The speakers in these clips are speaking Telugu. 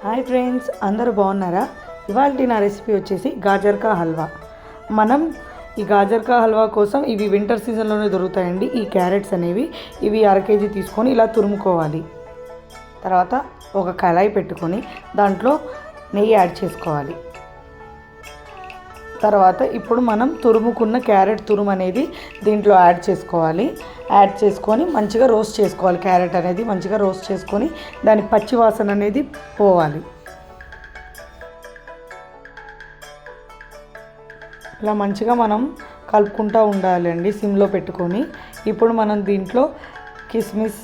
హాయ్ ఫ్రెండ్స్, అందరూ బాగున్నారా? ఇవాళ నా రెసిపీ వచ్చేసి గాజర్ కా హల్వా. మనం ఈ గాజర్ కా హల్వా కోసం ఇవి వింటర్ సీజన్లోనే దొరుకుతాయండి. ఈ క్యారెట్స్ అనేవి ఇవి 1/2 కేజీ తీసుకొని ఇలా తురుముకోవాలి. తర్వాత ఒక కళాయి పెట్టుకొని దాంట్లో నెయ్యి యాడ్ చేసుకోవాలి. తర్వాత ఇప్పుడు మనం తురుముకున్న క్యారెట్ తురుము అనేది దీంట్లో యాడ్ చేసుకోవాలి. యాడ్ చేసుకొని మంచిగా రోస్ట్ చేసుకోవాలి. క్యారెట్ అనేది మంచిగా రోస్ట్ చేసుకొని దాని పచ్చి వాసన అనేది పోవాలి. ఇలా మంచిగా మనం కలుపుకుంటూ ఉండాలండి సిమ్లో పెట్టుకొని. ఇప్పుడు మనం దీంట్లో కిస్మిస్,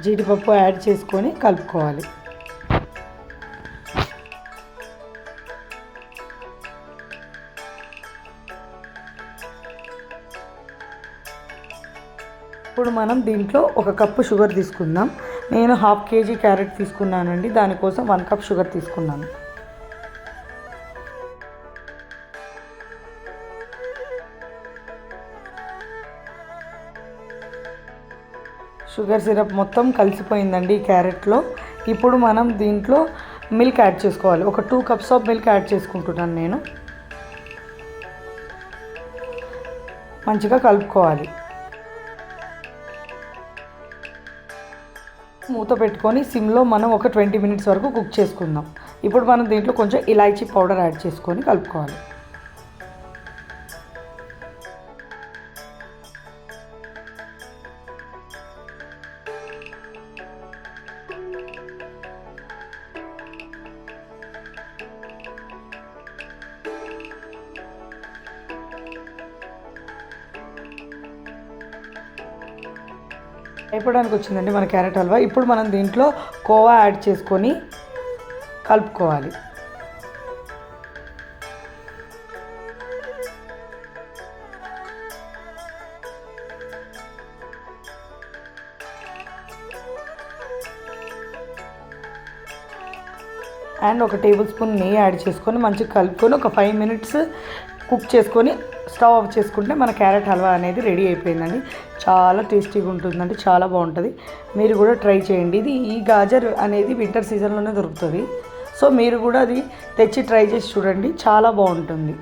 జీడిపప్పు యాడ్ చేసుకొని కలుపుకోవాలి. ఇప్పుడు మనం దీంట్లో 1 కప్పు షుగర్ తీసుకుందాం. నేను 1/2 కేజీ క్యారెట్ తీసుకున్నానండి, దానికోసం 1 కప్ షుగర్ తీసుకున్నాను. షుగర్ సిరప్ మొత్తం కలిసిపోయిందండి ఈ క్యారెట్లో. ఇప్పుడు మనం దీంట్లో మిల్క్ యాడ్ చేసుకోవాలి. ఒక 2 కప్స్ ఆఫ్ మిల్క్ యాడ్ చేసుకుంటున్నాను నేను. మంచిగా కలుపుకోవాలి. మూత పెట్టుకొని సిమ్లో మనం ఒక 20 మినిట్స్ వరకు కుక్ చేసుకుందాం. ఇప్పుడు మనం దీంట్లో కొంచెం ఇలాచీ పౌడర్ యాడ్ చేసుకొని కలుపుకోవాలి. అయిపోవడానికి వచ్చిందండి మన క్యారెట్ హల్వా. ఇప్పుడు మనం దీంట్లో కోవా యాడ్ చేసుకొని కలుపుకోవాలి. అండ్ ఒక టేబుల్ స్పూన్ నెయ్యి యాడ్ చేసుకొని మంచిగా కలుపుకొని ఒక 5 మినిట్స్ కుక్ చేసుకొని స్టవ్ ఆఫ్ చేసుకుంటే మన క్యారెట్ హల్వా అనేది రెడీ అయిపోయిందండి. చాలా టేస్టీగా ఉంటుందండి, చాలా బాగుంటుంది. మీరు కూడా ట్రై చేయండి. ఈ గాజర్ అనేది వింటర్ సీజన్లోనే దొరుకుతుంది. సో మీరు కూడా అది తెచ్చి ట్రై చేసి చూడండి, చాలా బాగుంటుంది.